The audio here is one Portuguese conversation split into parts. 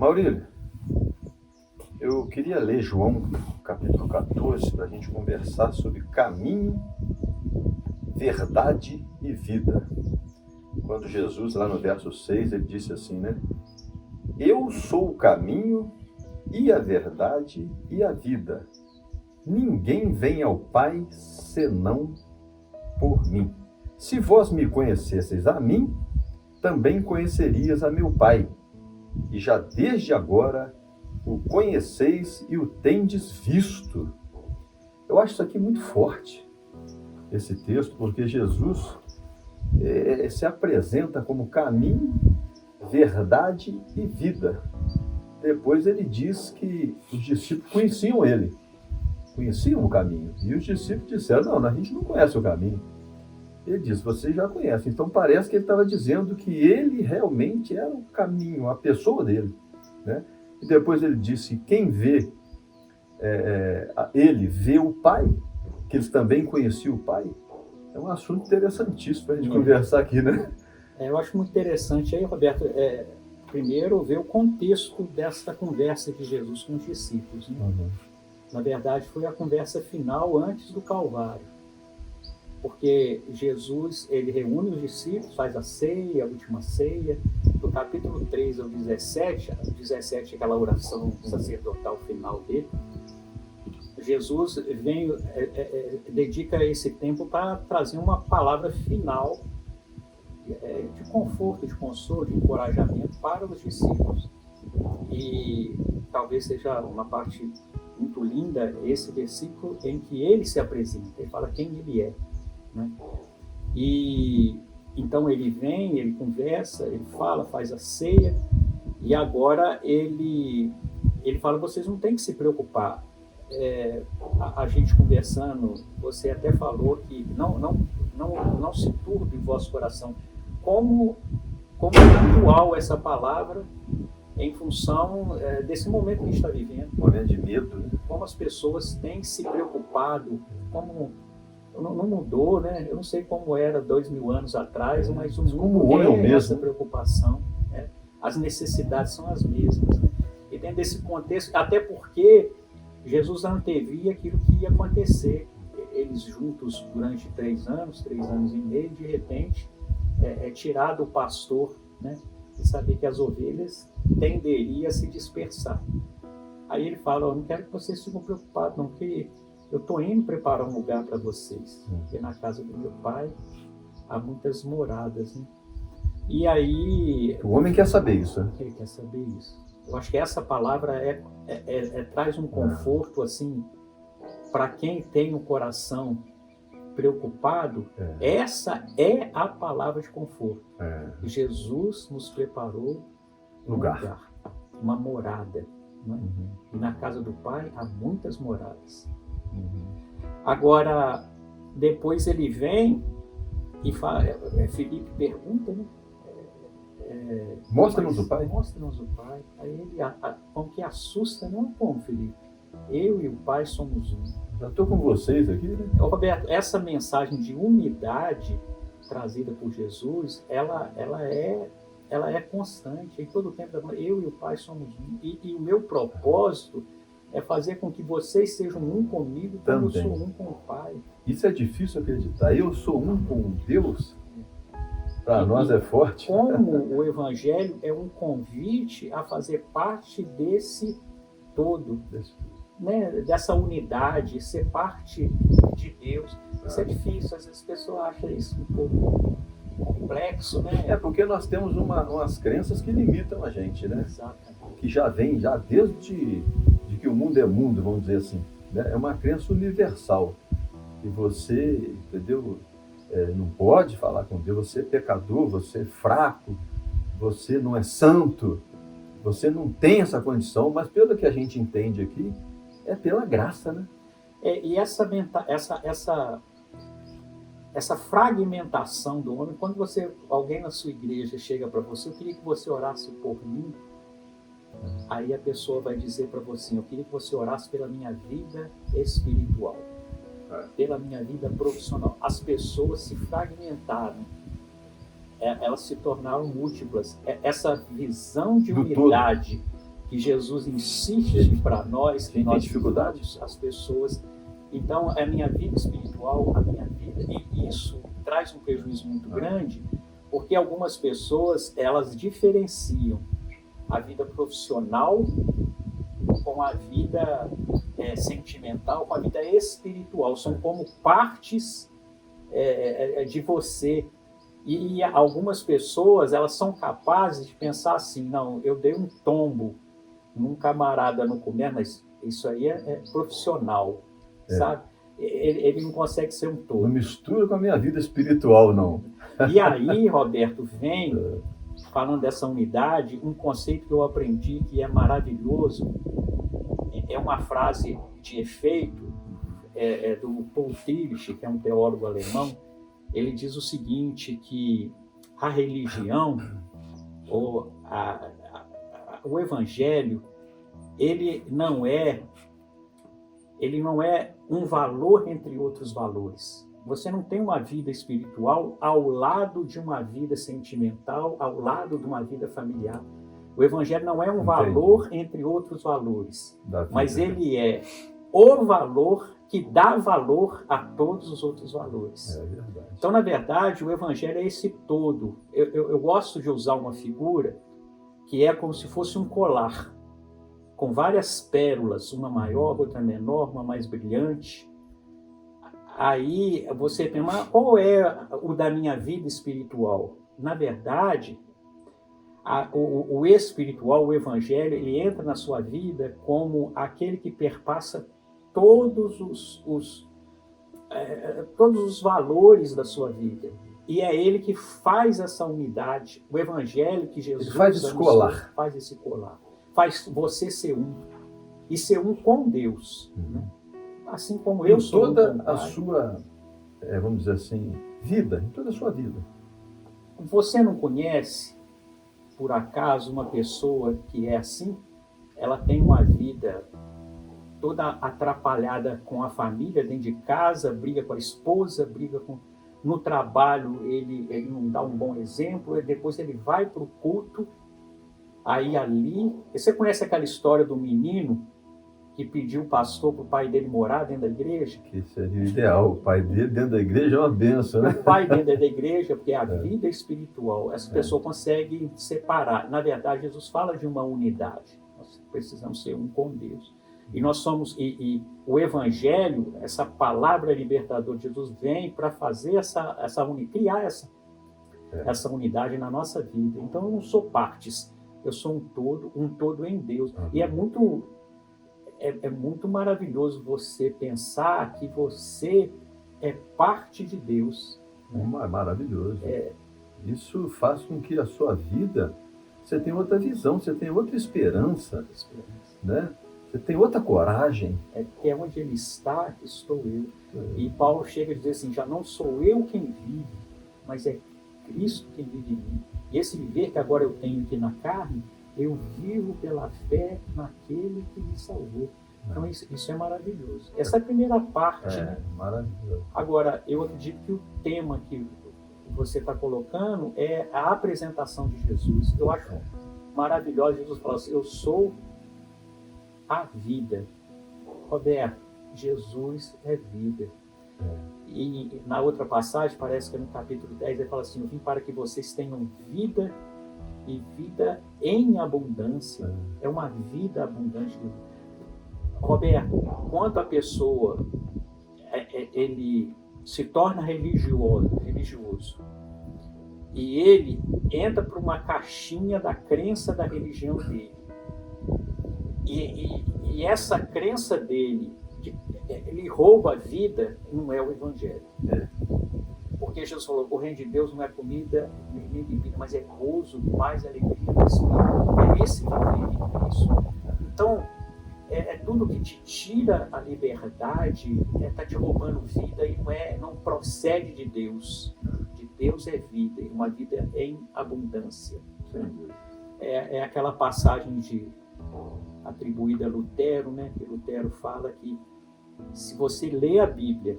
Maurílio, eu queria ler João capítulo 14 para a gente conversar sobre caminho, verdade e vida. Quando Jesus, lá no verso 6, ele disse assim, né? Eu sou o caminho e a verdade e a vida. Ninguém vem ao Pai senão por mim. Se vós me conhecesseis a mim, também conhecerias a meu Pai. E já desde agora o conheceis e o tendes visto. Eu acho isso aqui muito forte, esse texto, porque Jesus se apresenta como caminho, verdade e vida. Depois ele diz que os discípulos conheciam o caminho. E os discípulos disseram, não, a gente não conhece o caminho. Ele disse, vocês já conhecem. Então parece que ele estava dizendo que ele realmente era o caminho, a pessoa dele, né? E depois ele disse, quem vê ele vê o Pai, que eles também conheciam o Pai. É um assunto interessantíssimo para a gente conversar aqui, né? Eu acho muito interessante aí, Roberto, primeiro ver o contexto dessa conversa de Jesus com os discípulos, né? Na verdade, foi a conversa final antes do Calvário. Porque Jesus, ele reúne os discípulos, faz a ceia, a última ceia, do capítulo 3 ao 17, o 17 é aquela oração sacerdotal final dele. Jesus dedica esse tempo para trazer uma palavra final de conforto, de consolo, de encorajamento para os discípulos. E talvez seja uma parte muito linda esse versículo em que ele se apresenta, ele fala quem ele é, né? E então ele vem, ele conversa, ele fala, faz a ceia, e agora ele fala, vocês não têm que se preocupar. A gente conversando, você até falou que não se turbe o vosso coração. Como é atual essa palavra em função desse momento que a gente está vivendo. Momento de medo, né? Como as pessoas têm se preocupado, como não mudou, né? Eu não sei como era 2000 anos atrás, mas o mundo tem essa preocupação, né? As necessidades são as mesmas, né? E dentro desse contexto, até porque Jesus antevia aquilo que ia acontecer. Eles juntos durante 3 anos e meio, de repente, tirado o pastor, né? E saber que as ovelhas tenderiam a se dispersar. Aí ele fala, eu não quero que vocês fiquem preocupados, não, porque eu estou indo preparar um lugar para vocês. Porque na casa do meu pai há muitas moradas, né? E aí... O homem quer saber isso, né? Ele quer saber isso. Eu acho que essa palavra traz um conforto, assim, para quem tem um coração preocupado. Essa é a palavra de conforto. Jesus nos preparou um lugar, uma morada, né? E na casa do Pai há muitas moradas. Agora, depois ele vem e fala, Felipe pergunta, né? Mostra-nos o Pai. Mostra-nos o Pai. Aí ele, como que assusta, não? Como, Felipe? Eu e o Pai somos um. Já estou com vocês aqui, né? Roberto, essa mensagem de unidade trazida por Jesus, ela é constante. Em todo o tempo, eu e o Pai somos um. E o meu propósito é fazer com que vocês sejam um comigo, como eu sou um com o Pai. Isso é difícil acreditar. Eu sou um com Deus. Para nós é forte. Como o Evangelho é um convite a fazer parte desse todo, né? Dessa unidade, ser parte de Deus. Isso é difícil, às vezes as pessoas acham isso um pouco complexo, né? Porque nós temos umas crenças que limitam a gente, né? Exatamente. Que já vem desde que o mundo é mundo, vamos dizer assim, né? É uma crença universal. E você, entendeu? Não pode falar com Deus, você é pecador, você é fraco, você não é santo, você não tem essa condição, mas pelo que a gente entende aqui, é pela graça, né? E essa fragmentação do homem, quando alguém na sua igreja chega para você, eu queria que você orasse por mim, aí a pessoa vai dizer para você, eu queria que você orasse pela minha vida espiritual, pela minha vida profissional. As pessoas se fragmentaram, elas se tornaram múltiplas. Essa visão de unidade que Jesus insiste para nós, que nós dificuldades, as pessoas. Então, a minha vida espiritual, a minha vida, e isso traz um prejuízo muito grande, porque algumas pessoas, elas diferenciam a vida profissional com a vida sentimental, com a vida espiritual. São como partes de você. E algumas pessoas, elas são capazes de pensar assim, não, eu dei um tombo num camarada no comércio, mas isso aí é profissional, sabe? Ele não consegue ser um todo. Não mistura com a minha vida espiritual, não. E aí, Roberto, vem, falando dessa unidade, um conceito que eu aprendi que é maravilhoso, é uma frase de efeito, do Paul Tillich, que é um teólogo alemão. Ele diz o seguinte, que a religião, ou o evangelho, ele não é um valor entre outros valores. Você não tem uma vida espiritual ao lado de uma vida sentimental, ao lado de uma vida familiar. O evangelho não é um valor entre outros valores, mas ele é o valor que dá valor a todos os outros valores. É verdade. Então, na verdade, o evangelho é esse todo. Eu gosto de usar uma figura que é como se fosse um colar, com várias pérolas, uma maior, outra menor, uma mais brilhante. Aí você tem qual é o da minha vida espiritual? Na verdade, o espiritual, o evangelho, ele entra na sua vida como aquele que perpassa todos os valores da sua vida. E é ele que faz essa unidade. O evangelho que Jesus ele faz esse colar. Faz esse colar. Faz você ser um. E ser um com Deus. Né? Assim como eu sou toda um com a Pai. Sua, vamos dizer assim, vida, em toda a sua vida. Você não conhece, por acaso, uma pessoa que é assim? Ela tem uma vida toda atrapalhada com a família, dentro de casa, briga com a esposa, no trabalho ele não dá um bom exemplo, e depois ele vai para o culto, aí ali... Você conhece aquela história do menino que pediu o pastor para o pai dele morar dentro da igreja? Que seria o ideal, o pai dele dentro da igreja é uma benção, né? O pai dentro da igreja, porque é a vida espiritual, essa pessoa consegue separar. Na verdade, Jesus fala de uma unidade, nós precisamos ser um com Deus. E nós somos, e o evangelho, essa palavra libertadora de Jesus vem para fazer criar essa unidade na nossa vida. Então eu não sou partes, eu sou um todo em Deus. E é muito maravilhoso você pensar que você é parte de Deus. Né? É maravilhoso. Isso faz com que a sua vida, você tenha outra visão, você tenha outra esperança. Né? Você tem outra coragem. É onde ele está, estou eu. E Paulo chega a dizer assim, já não sou eu quem vive, mas é Cristo quem vive em mim. E esse viver que agora eu tenho aqui na carne, eu vivo pela fé naquele que me salvou. Então isso é maravilhoso. Essa é a primeira parte. Né? Maravilhoso. Agora, eu acredito que o tema que você está colocando é a apresentação de Jesus. Eu acho maravilhoso. Jesus fala assim, eu sou a vida. Roberto, Jesus é vida. E na outra passagem, parece que é no capítulo 10, ele fala assim, eu vim para que vocês tenham vida e vida em abundância. É uma vida abundante. Roberto, quando a pessoa ele se torna religioso e ele entra para uma caixinha da crença da religião dele, e essa crença dele, ele rouba a vida, não é o evangelho. Porque Jesus falou, o reino de Deus não é comida nem bebida, mas é gozo, paz, alegria. É esse viver em Cristo. Então, tudo que te tira a liberdade, está te roubando vida e não procede de Deus. De Deus é vida, uma vida em abundância. É aquela passagem atribuída a Lutero, né? Que Lutero fala que se você lê a Bíblia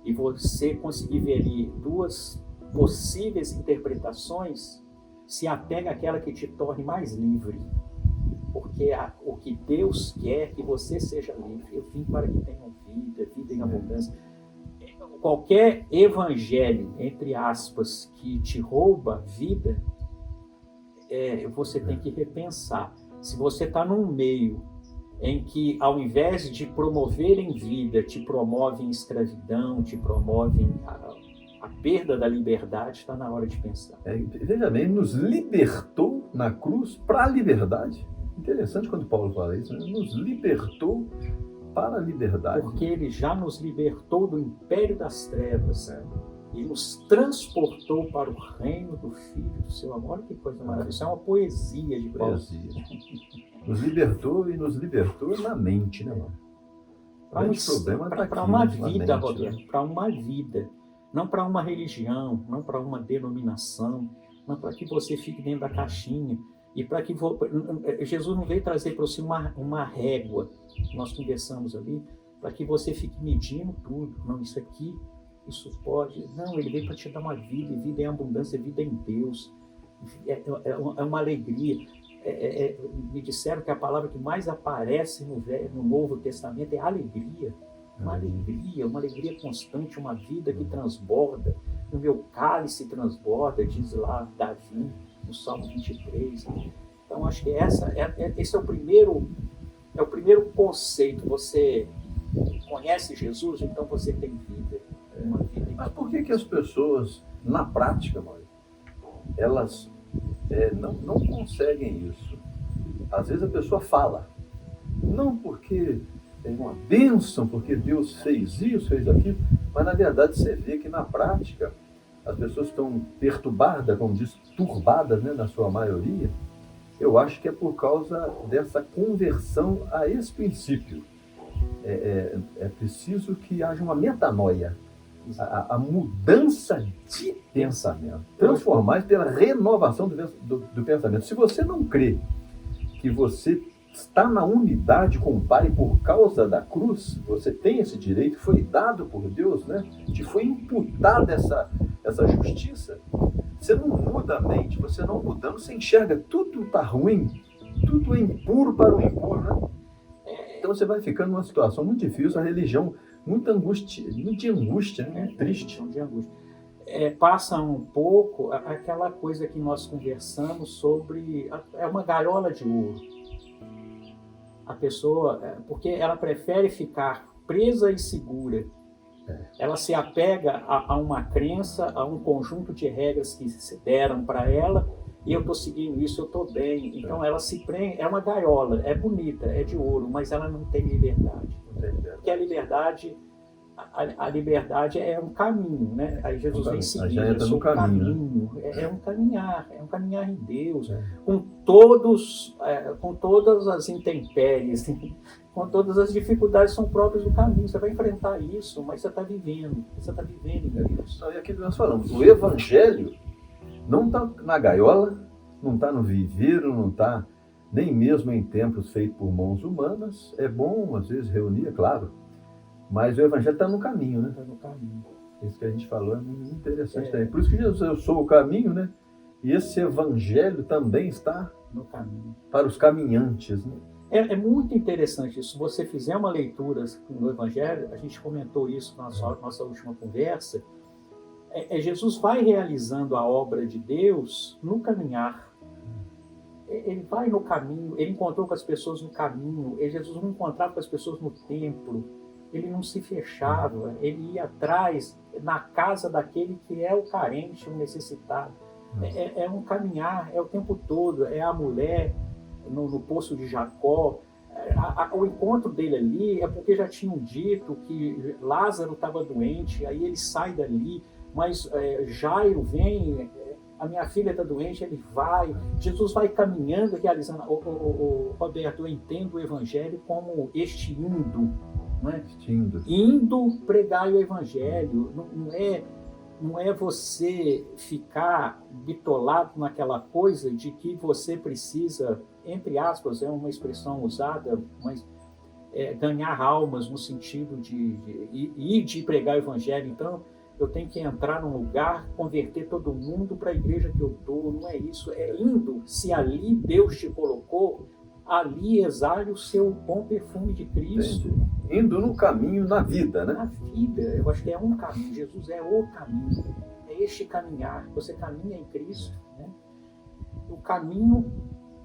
e você conseguir ver ali duas possíveis interpretações, se apega àquela que te torne mais livre. porque o que Deus quer é que você seja livre. Eu vim para que tenham vida, vida em abundância. Qualquer evangelho, entre aspas, que te rouba vida, você tem que repensar. Se você está num meio em que, ao invés de promoverem vida, te promovem escravidão, te promovem a perda da liberdade, está na hora de pensar. Veja bem, ele nos libertou na cruz para a liberdade. Interessante quando Paulo fala isso, né? Nos libertou para a liberdade. Porque ele já nos libertou do império das trevas e nos transportou para o reino do Filho do seu amor. Olha que coisa maravilhosa. Isso é uma poesia de Paulo. Nos libertou e nos libertou na mente, né, mano? Para uma vida, Roberto, para uma vida. Não para uma religião, não para uma denominação, não para que você fique dentro da caixinha. E para que Jesus não veio trazer para você uma régua, nós conversamos ali, para que você fique medindo tudo. Não, isso aqui, isso pode. Não, ele veio para te dar uma vida, e vida em abundância, vida em Deus. É uma alegria. Me disseram que a palavra que mais aparece no Novo Testamento é alegria. Uma alegria constante, uma vida que transborda. O meu cálice transborda, diz lá Davi, no Salmo 23. Então, acho que esse é o primeiro conceito. Você conhece Jesus, então você tem vida. Uma vida. Mas por que as pessoas, na prática, Mário, elas não conseguem isso? Às vezes a pessoa fala, não porque é uma bênção, porque Deus fez isso, fez aquilo, mas na verdade você vê que na prática as pessoas estão perturbadas, como diz, turbadas, né, na sua maioria. Eu acho que é por causa dessa conversão a esse princípio. É preciso que haja uma metanoia, a mudança de pensamento, transformar isso pela renovação do pensamento. Se você não crê que você está na unidade com o Pai por causa da cruz, você tem esse direito, foi dado por Deus, né? Te foi imputada essa justiça. Você não muda a mente, você não mudando, você enxerga tudo está ruim, tudo é impuro para o impuro, né? Então você vai ficando numa situação muito difícil, a religião, muita angústia, né? Triste. De angústia. Passa um pouco aquela coisa que nós conversamos sobre, uma gaiola de ouro. A pessoa, porque ela prefere ficar presa e segura. Ela se apega a uma crença, a um conjunto de regras que se deram para ela, e eu estou seguindo isso, eu estou bem. Então ela se prende, é uma gaiola, é bonita, é de ouro, mas ela não tem liberdade. Porque a liberdade é um caminho, né? Aí Jesus vem seguindo, já entra no caminho, né? É um caminhar em Deus, com todas as intempéries, com todas as dificuldades são próprias do caminho. Você vai enfrentar isso, mas você está vivendo em Deus. E aqui nós falamos, o Evangelho não está na gaiola, não está no viveiro, não está nem mesmo em templos feitos por mãos humanas. É bom, às vezes, reunir, é claro, mas o Evangelho está no caminho, né? Está no caminho. Isso que a gente falou é muito interessante também. Por isso que Jesus, eu sou o caminho, né? E esse Evangelho também está no caminho para os caminhantes, né? É muito interessante isso. Se você fizer uma leitura no Evangelho, a gente comentou isso na nossa última conversa, Jesus vai realizando a obra de Deus no caminhar. Ele vai no caminho, ele encontrou com as pessoas no caminho, Jesus não encontrava com as pessoas no templo, ele não se fechava, ele ia atrás, na casa daquele que é o carente, o necessitado. É um caminhar, é o tempo todo, é a mulher no poço de Jacó. O encontro dele ali é porque já tinham dito que Lázaro estava doente, aí ele sai dali, mas Jairo vem, a minha filha está doente, ele vai. Jesus vai caminhando, realizando. Roberto, eu entendo o Evangelho como este indo, não é? Indo pregar o Evangelho, não é você ficar bitolado naquela coisa de que você precisa, entre aspas, é uma expressão usada, mas ganhar almas no sentido de pregar o Evangelho. Então, eu tenho que entrar num lugar, converter todo mundo para a igreja que eu estou. Não é isso, é indo. Se ali Deus te colocou, ali exale o seu bom perfume de Cristo. Entendi. Indo no caminho, na vida, né? Na vida, eu acho que é um caminho. Jesus é o caminho. É este caminhar. Você caminha em Cristo, né? O caminho,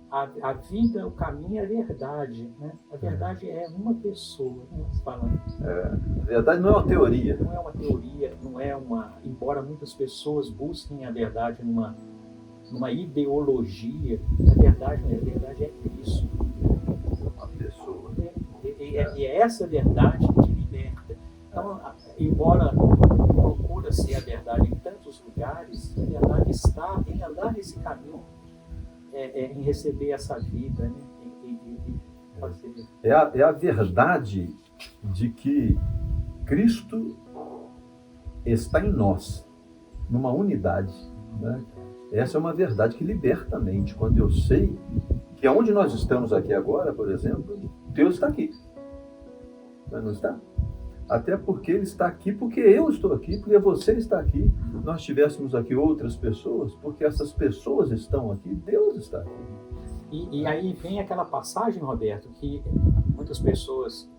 a vida, o caminho é a verdade, né? A verdade é uma pessoa, né? Falando. A verdade não é uma teoria. Não é uma teoria, não é uma... Embora muitas pessoas busquem a verdade numa ideologia, a verdade é Cristo. Uma pessoa. E é essa verdade que te liberta. Então, embora procura-se a verdade em tantos lugares, a verdade está em andar nesse caminho, em receber essa vida, né? Fazer. É a verdade de que Cristo está em nós, numa unidade, né? Essa é uma verdade que liberta a mente. Quando eu sei que aonde nós estamos aqui agora, por exemplo, Deus está aqui. Não está? Até porque Ele está aqui, porque eu estou aqui, porque você está aqui. Nós tivéssemos aqui outras pessoas, porque essas pessoas estão aqui, Deus está aqui. E aí vem aquela passagem, Roberto, que muitas pessoas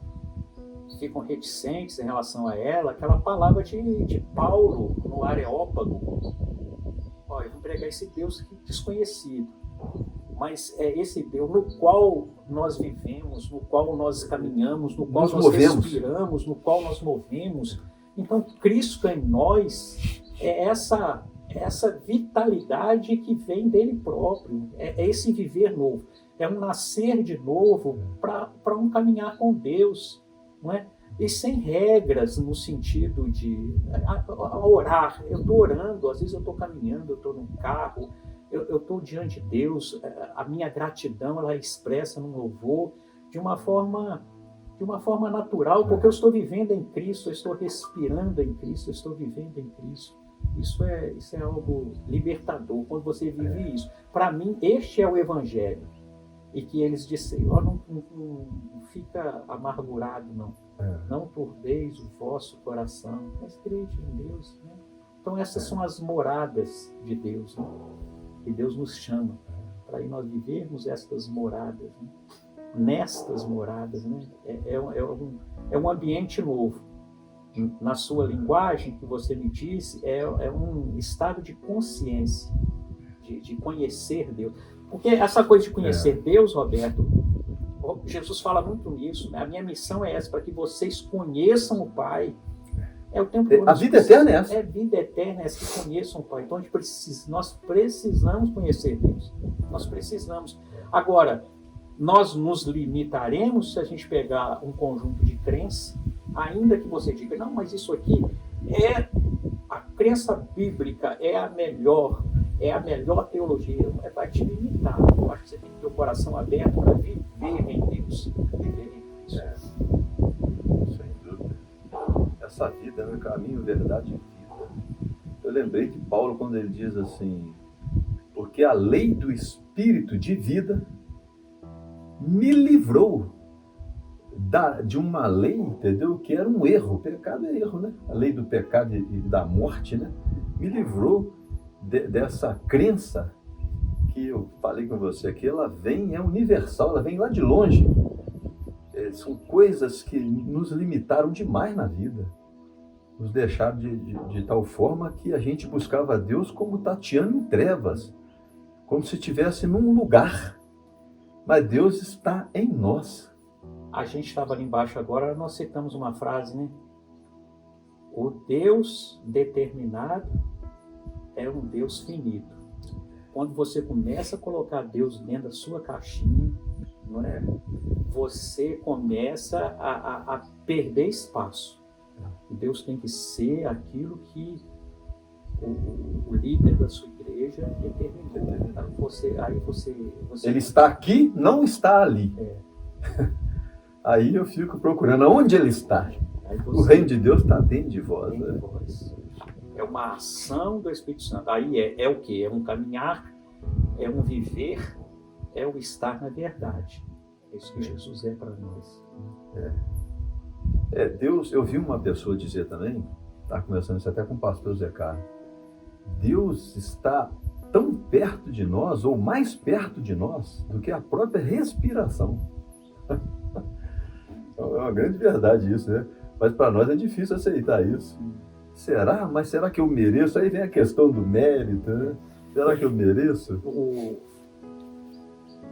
ficam reticentes em relação a ela, aquela palavra de Paulo no Areópago. Olha, eu vou pregar esse Deus desconhecido, mas é esse Deus no qual nós vivemos, no qual nós caminhamos, no qual nós respiramos, no qual nós movemos. Então, Cristo em nós é essa vitalidade que vem dele próprio, é esse viver novo, é um nascer de novo para um caminhar com Deus, não é? E sem regras, no sentido de orar. Eu estou orando, às vezes eu estou caminhando, eu estou num carro, eu estou diante de Deus, a minha gratidão ela é expressa no louvor de uma forma natural, porque eu estou vivendo em Cristo, eu estou respirando em Cristo, eu estou vivendo em Cristo. Isso é algo libertador, quando você vive isso. Para mim, este é o Evangelho. E que eles disseram, não fica amargurado, não. Não turbeis o vosso coração, mas crede em Deus. Né? Então essas são as moradas de Deus, né? Que Deus nos chama para nós vivermos estas moradas. Né? Nestas moradas, né? É um ambiente novo. Na sua linguagem que você me disse, é um estado de consciência, de conhecer Deus. Porque essa coisa de conhecer Deus, Roberto, Jesus fala muito nisso, né? A minha missão é essa, para que vocês conheçam o Pai. É o tempo todo. A vida eterna é essa. É a vida eterna é essa, que conheçam o Pai. Então nós precisamos conhecer Deus. Nós precisamos. Agora, nós nos limitaremos se a gente pegar um conjunto de crenças, ainda que você diga, não, mas isso aqui a crença bíblica é a melhor teologia, vai te limitar. Eu acho que você tem que ter o coração aberto para viver em Deus. Viver em Deus. Sem dúvida. Essa vida é um caminho, verdade e vida. Eu lembrei que Paulo, quando ele diz assim, porque a lei do Espírito de vida me livrou de uma lei, entendeu? Que era um erro. O pecado é erro, né? A lei do pecado e da morte, né? Me livrou dessa crença que eu falei com você aqui. Ela vem, é universal, ela vem lá de longe. São coisas que nos limitaram demais na vida. Nos deixaram de tal forma que a gente buscava a Deus como tateando em trevas. Como se estivesse num lugar. Mas Deus está em nós. A gente estava ali embaixo agora, nós citamos uma frase, né? O Deus determinado é um Deus finito. Quando você começa a colocar Deus dentro da sua caixinha, não é? Você começa a perder espaço. Deus tem que ser aquilo que o líder da sua igreja determinou. Então você... Ele está aqui, não está ali. Aí eu fico procurando onde ele está. O reino de Deus está dentro de vós. Dentro de vós. É uma ação do Espírito Santo. Aí é o quê? É um caminhar, é um viver, é o estar na verdade. É isso que Jesus é para nós. Deus, eu vi uma pessoa dizer também, está conversando isso até com o pastor Zé Carlos, Deus está tão perto de nós, ou mais perto de nós, do que a própria respiração. É uma grande verdade isso, né? Mas para nós é difícil aceitar isso. Será? Mas será que eu mereço? Aí vem a questão do mérito, né? Será que eu mereço?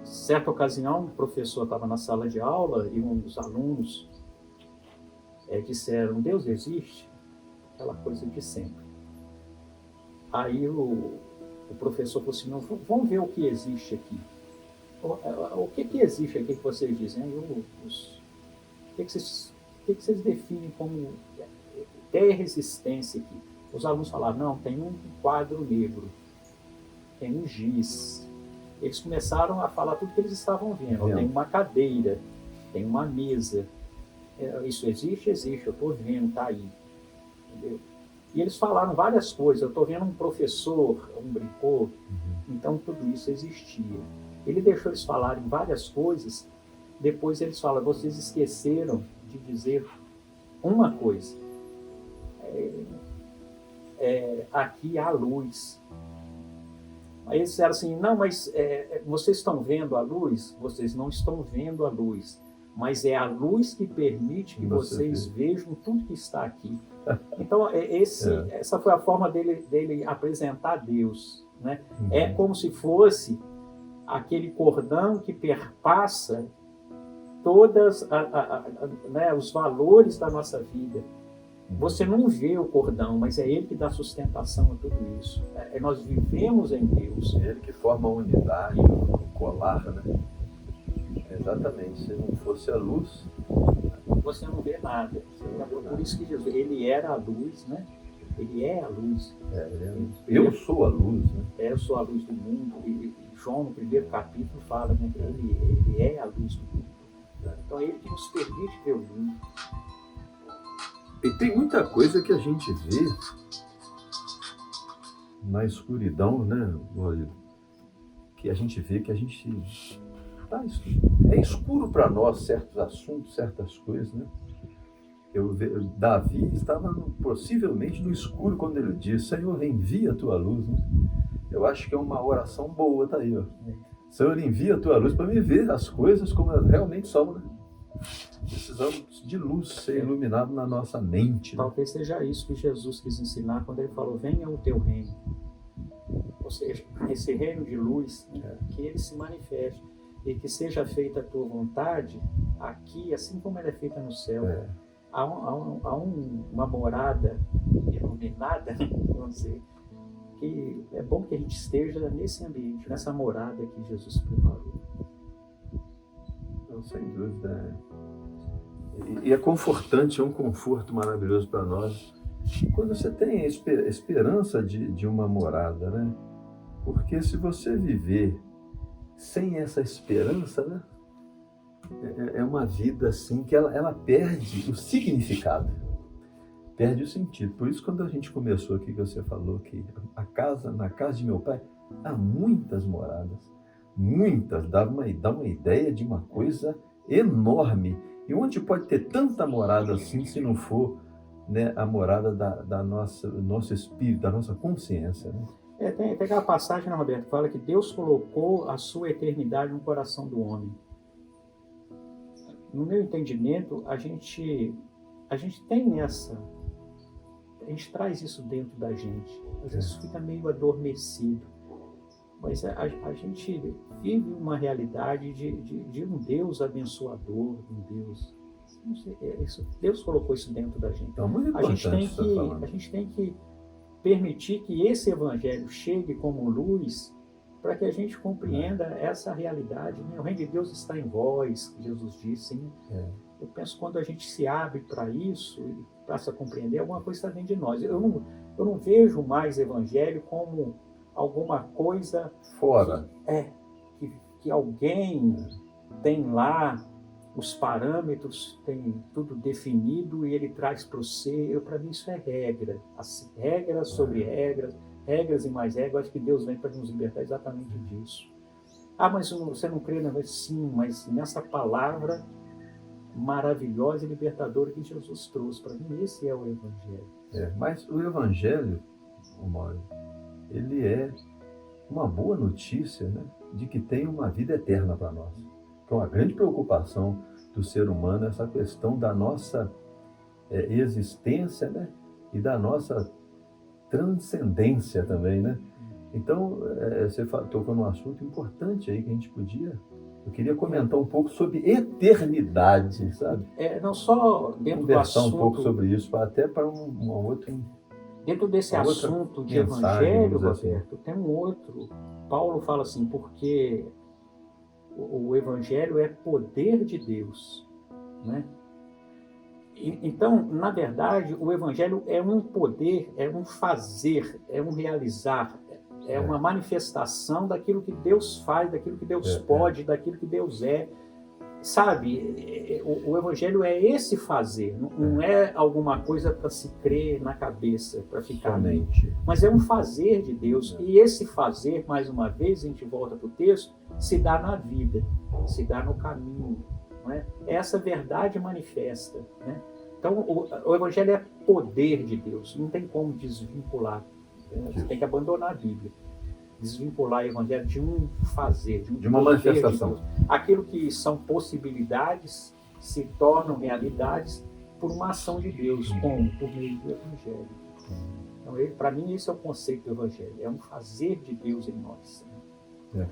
Certa ocasião, um professor estava na sala de aula e um dos alunos disseram: Deus existe? Aquela coisa de sempre. Aí o professor falou assim: não, vamos ver o que existe aqui. O que existe aqui que vocês dizem? O que vocês definem como ter resistência aqui? Os alunos falaram: não, tem um quadro negro, tem um giz. Eles começaram a falar tudo que eles estavam vendo. Tem uma cadeira, tem uma mesa. Isso existe? Existe, eu estou vendo, está aí. Entendeu? E eles falaram várias coisas. Eu estou vendo um professor, um brincou. Então tudo isso existia. Ele deixou eles falarem várias coisas. Depois eles falam: vocês esqueceram de dizer uma coisa. Aqui há luz. Aí eles disseram assim: não, mas vocês estão vendo a luz? Vocês não estão vendo a luz. Mas é a luz que permite que vocês vejam tudo que está aqui. Então, essa foi a forma dele apresentar Deus. Né? É como se fosse aquele cordão que perpassa todos os valores da nossa vida. Você não vê o cordão, mas é ele que dá sustentação a tudo isso. Nós vivemos em Deus. É ele que forma a unidade, o colar, né? Exatamente. Se não fosse a luz, você não vê nada. Por isso que Jesus, ele era a luz, né? Ele é a luz. Eu sou a luz, né? Eu sou a luz do mundo. E João, no primeiro capítulo, fala, né, que ele é a luz do mundo. Então é ele que nos permite ver o mundo. E tem muita coisa que a gente vê na escuridão, né, Glória? Que a gente vê que a gente é escuro para nós certos assuntos, certas coisas, né? Davi estava possivelmente no escuro quando ele disse: Senhor, envia a tua luz, né? Eu acho que é uma oração boa, tá aí, ó. Senhor, envia a tua luz para me ver as coisas como elas realmente são, né? Precisamos de luz ser iluminado na nossa mente. Né? Talvez seja isso que Jesus quis ensinar quando ele falou: venha o teu reino. Ou seja, esse reino de luz, né, que ele se manifeste e que seja feita a tua vontade aqui, assim como ela é feita no céu. Há uma morada iluminada, vamos dizer, que é bom que a gente esteja nesse ambiente, nessa morada que Jesus preparou. Sem dúvida. E é confortante, é um conforto maravilhoso para nós quando você tem a esperança de uma morada, né? Porque se você viver sem essa esperança, né? É uma vida assim que ela perde o significado, perde o sentido. Por isso, quando a gente começou aqui, que você falou que na casa de meu pai há muitas moradas, muitas, dá uma ideia de uma coisa enorme. E onde pode ter tanta morada assim se não for, né, a morada do nosso espírito, da nossa consciência, né? Tem aquela passagem, né, Roberto, que fala que Deus colocou a sua eternidade no coração do homem. No meu entendimento, a gente tem a gente traz isso dentro da gente. Às vezes fica meio adormecido. Mas a gente vive uma realidade de um Deus abençoador, um Deus. Não sei, Deus colocou isso dentro da gente. Então, muito importante a gente tem que permitir que esse evangelho chegue como luz para que a gente compreenda essa realidade. Né? O reino de Deus está em vós, que Jesus disse. Né? Eu penso que quando a gente se abre para isso e passa a compreender, alguma coisa está dentro de nós. Eu não vejo mais evangelho como alguma coisa fora. Que alguém tem lá os parâmetros, tem tudo definido e ele traz para você. Para mim isso é regra. Assim, regras sobre regras e mais regras. Acho que Deus vem para nos libertar exatamente disso. Mas você não crê, não? Sim, mas nessa palavra maravilhosa e libertadora que Jesus trouxe para mim, esse é o Evangelho. Mas o Evangelho, Mauro, ele é uma boa notícia, né, de que tem uma vida eterna para nós. Então, a grande preocupação do ser humano é essa questão da nossa existência, né, e da nossa transcendência também, né? Então, você tocou num assunto importante aí que a gente eu queria comentar um pouco sobre eternidade, sabe? Não só dentro do Conversar assunto, um pouco sobre isso, até para uma outra... dentro desse uma outra assunto de mensagem, evangelho, vamos dizer assim. Roberto, tem um outro. Paulo fala assim, porque o evangelho é poder de Deus, né? Então, na verdade, o evangelho é um poder, é um fazer, é um realizar, é uma manifestação daquilo que Deus faz, daquilo que Deus pode, daquilo que Deus é. Sabe, o evangelho é esse fazer, não é alguma coisa para se crer na cabeça, para ficar somente, mas é um fazer de Deus. E esse fazer, mais uma vez, a gente volta para o texto, se dá na vida, se dá no caminho. Não é? Essa verdade manifesta. Né? Então, o evangelho é poder de Deus, não tem como desvincular. Você tem que abandonar a Bíblia. Desvincular o evangelho de um fazer, de uma manifestação. De aquilo que são possibilidades se tornam realidades por uma ação de Deus, como? Por meio do evangelho. Então, para mim, esse é o conceito do evangelho, é um fazer de Deus em nós. Né?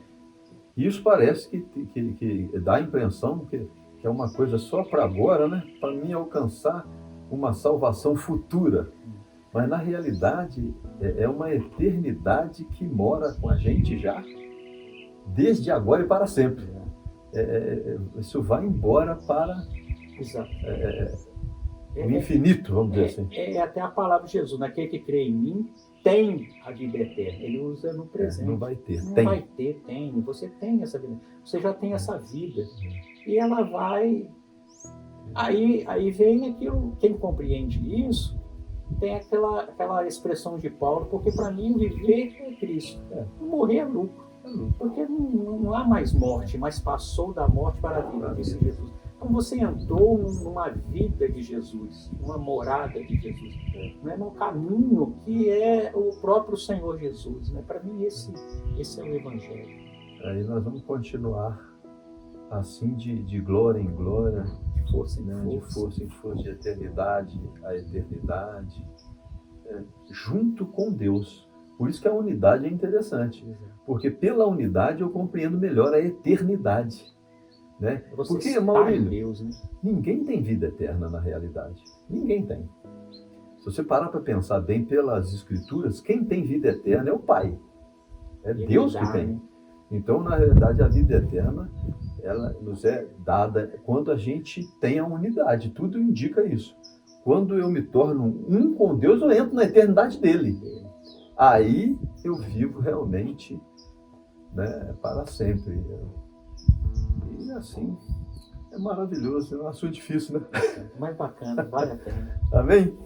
Isso parece que dá a impressão que é uma coisa só para agora, né? Para mim alcançar uma salvação futura. Mas, na realidade, é uma eternidade que mora com a gente já, desde agora e para sempre. Isso vai embora para o infinito, vamos dizer assim. É até a palavra de Jesus, naquele que crê em mim, tem a vida eterna. Ele usa no presente. Não vai ter, não tem. Vai ter, tem. Você tem essa vida. Você já tem essa vida. E ela vai... Aí vem aquilo, quem compreende isso, tem aquela expressão de Paulo, porque para mim o viver é Cristo, morrer é lucro, porque não há mais morte, mas passou da morte para a vida, disse Jesus. Então você entrou numa vida de Jesus, numa morada de Jesus, né? Num caminho que é o próprio Senhor Jesus. Né? Para mim esse é o Evangelho. Aí nós vamos continuar assim de glória em glória, de força em força, de eternidade a eternidade, junto com Deus. Por isso que a unidade é interessante, porque pela unidade eu compreendo melhor a eternidade. Né? Porque, Maurílio, Deus, né? Ninguém tem vida eterna na realidade. Ninguém tem. Se você parar para pensar bem pelas Escrituras, quem tem vida eterna é o Pai. É Deus que tem. Então, na realidade, a vida eterna ela nos é dada quando a gente tem a unidade. Tudo indica isso. Quando eu me torno um com Deus, eu entro na eternidade dele. Aí eu vivo realmente, né, para sempre. E assim, é maravilhoso. É um assunto difícil, né? Mais bacana, vale a pena. Amém?